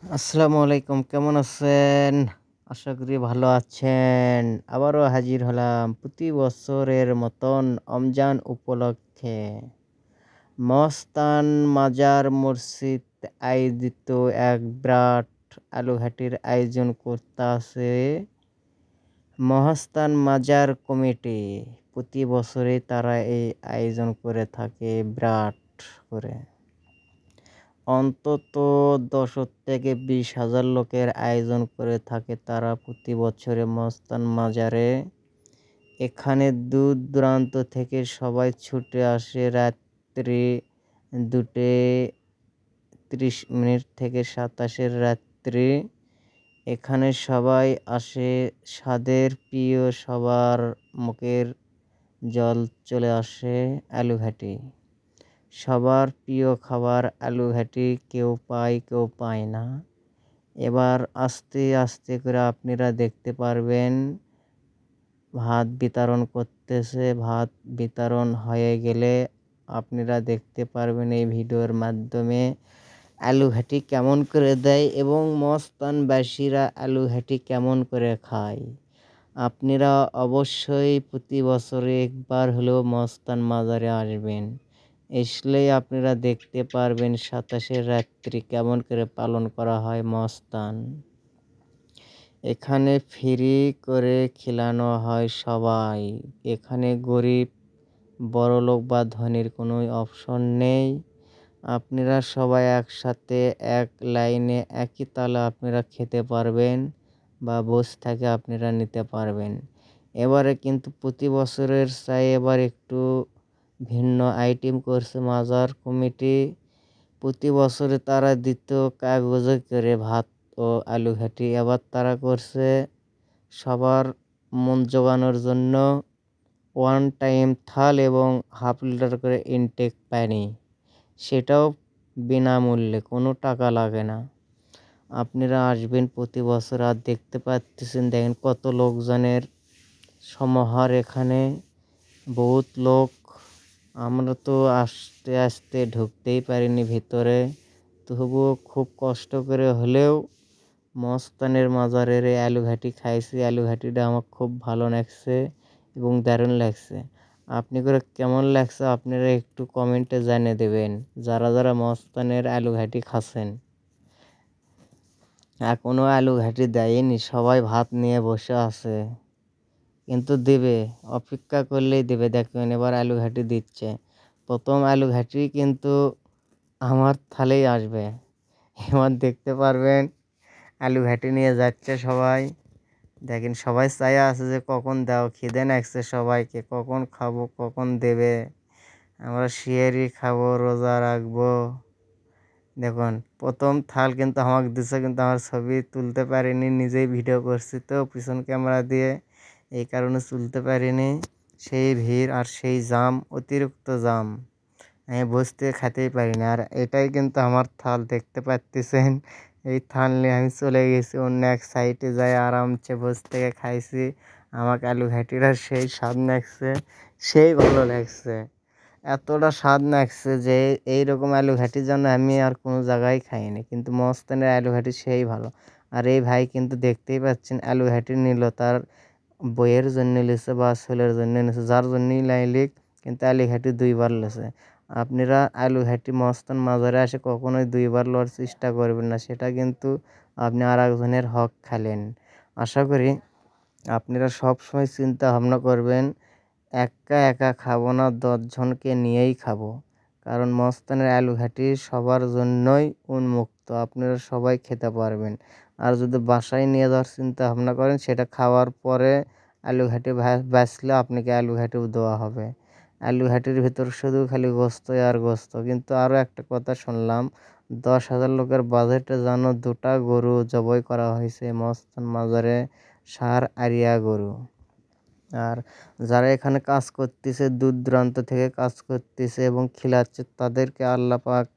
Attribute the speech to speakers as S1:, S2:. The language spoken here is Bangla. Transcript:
S1: আসসালামু আলাইকুম, কেমন আছেন? আশা করি ভালো আছেন। আবারও হাজির হলাম প্রতি বছরের মতন রমজান উপলক্ষে মস্তান মাজার মসজিদ আয়োজিত এক বিরাট আলুঘাটির আয়োজন করতাছে মহাস্থান মাজার কমিটি। প্রতি বছরে তারা এই আয়োজন করে থাকে বিরাট করে। অন্তত ১০ থেকে ২০,০০০ লোকের আয়োজন করে থাকে তারা প্রতি বছরে মস্তান মাজারে। এখানে দূর দূরান্ত থেকে সবাই ছুটে আসে রাত্রি ২:৩০ থেকে ২৭ রাত্রি। এখানে সবাই আসে, স্বাদের প্রিয় সবার মুখের জল চলে আসে আলুঘাটি। সবার প্রিয় খাবার আলুঘাটি, কেউ পায় কেউ পায় না। এবার আস্তে আস্তে করে আপনারা দেখতে পারবেন ভাত বিতরণ করতেছে। ভাত বিতরণ হয়ে গেলে আপনারা দেখতে পারবেন এই ভিডিওর মাধ্যমে আলুঘাটি কেমন করে দেয় এবং মস্তানবাসীরা আলুঘাটি কেমন করে খায়। আপনারা অবশ্যই প্রতি বছরে একবার হলেও মস্তান মাজারে আসবেন। আসলেই আপনারা দেখতে পারবেন ২৭ রাত্রি কেমন করে পালন করা হয় মস্তান। এখানে ফ্রি করে খিলানো হয় সবাই। এখানে গরিব, বড়লোক বা ধনীর কোনো অপশন নেই। আপনারা সবাই একসাথে এক লাইনে একই তালে আপনারা খেতে পারবেন বা বসে থেকে আপনারা নিতে পারবেন। এবারে কিন্তু প্রতি বছরের চাই এবার একটু ভিন্ন আইটেম করছে মাজার কমিটি। প্রতি বছরে তারা দিত কাগজে করে ভাত ও আলুঘাটি, এবার তারা করছে সবার মন জোগানোর জন্য ওয়ান টাইম থাল এবং হাফ লিটার করে ইনটেক পানি, সেটাও বিনামূল্যে, কোনো টাকা লাগে না। আপনারা আসবেন প্রতি বছর। আর দেখতে পাচ্ছেন, দেখেন কত লোকজনের সমাহার এখানে, বহুত লোক। আমরা তো আস্তে আস্তে ঢুকতেই পারিনি ভিতরে, তবুও খুব কষ্ট করে হলেও মস্তানের মাজারের এই আলুঘাটি খাইছি। আলুঘাটিটা আমার খুব ভালো লাগছে এবং দারুণ লাগছে। আপনি করে কেমন লাগছে আপনারা একটু কমেন্টে জানিয়ে দেবেন, যারা যারা মস্তানের আলুঘাটি খাচ্ছেন। এখনও আলুঘাটি দেয়নি, সবাই ভাত নিয়ে বসে আছে, কিন্তু দেবে, অপেক্ষা করলেই দেবে। দেখবেন এবার আলুঘাটি দিচ্ছে। প্রথম আলুঘাটি কিন্তু আমার থালেই আসবে। এবার দেখতে পারবেন আলুঘাটি নিয়ে যাচ্ছে সবাই। দেখেন সবাই চাই আছে যে কখন দাও, খিদে লাগছে সবাইকে, কখন খাবো, কখন দেবে। আমরা সিয়ারি খাবো, রোজা রাখবো। দেখুন প্রথম থাল কিন্তু আমাকে দিচ্ছে, কিন্তু আমার ছবি তুলতে পারিনি, নিজেই ভিডিও করছি তো পিছন ক্যামেরা দিয়ে, এই কারণে তুলতে পারিনি। সেই ভিড় আর সেই জাম, অতিরিক্ত জাম, আমি বসতে খেতেই পারিনি। আর এটাই কিন্তু আমার থাল, দেখতে পাচ্ছেন। এই থাল নিয়ে আমি চলে গেছি অন্য এক সাইডে, যাই আরামসে বসে থেকে খাইছি। আমাকে আলুঘাটিরা সেই স্বাদ লাগছে, সেই ভালো লাগছে, এতটা স্বাদ লাগছে যে এইরকম আলুঘাটির জন্য আমি আর কোনো জায়গায় খাইনি। কিন্তু মস্তানের আলুঘাটি সেই ভালো। আর এই ভাই কিন্তু দেখতেই পাচ্ছেন আলুঘাটি নিল, তার বইয়ের জন্য নিয়েছে বা ছেলের জন্য নিয়েছে, যার জন্যই লাইলিক, কিন্তু আলুঘাটি ২বার নিয়েছে। আপনারা আলুঘাটি মস্তান মাজারে আসে কখনোই ২বার লওয়ার চেষ্টা করবেন না, সেটা কিন্তু আপনি আর একজনের হক খালেন। আশা করি আপনারা সবসময় চিন্তা ভাবনা করবেন, একা একা খাবো না, ১০ জনকে নিয়েই খাবো। কারণ মস্তানের আলুঘাটি সবার জন্যই উন্মুক্ত, আপনারা সবাই খেতে পারবেন। আর যদি বাসায় নিয়ে যাওয়ার চিন্তা ভাবনা করেন, সেটা খাওয়ার পরে আলুঘাটি বাঁচলে আপনাকে আলুঘাটিও দেওয়া হবে। আলুঘাটির ভিতর শুধু খালি গোস্তই আর গোস্ত। কিন্তু আরও একটা কথা শুনলাম, ১০,০০০ লোকের বাজেটে যেন ২টা গরু জবাই করা হয়েছে মস্তান মাজারে, ষাঁড় আরিয়া গরু। আর যারা এখানে কাজ করতেছে, দূর দূরান্ত থেকে কাজ করতেছে এবং খিলাচ্ছে, তাদেরকে আল্লাহ পাক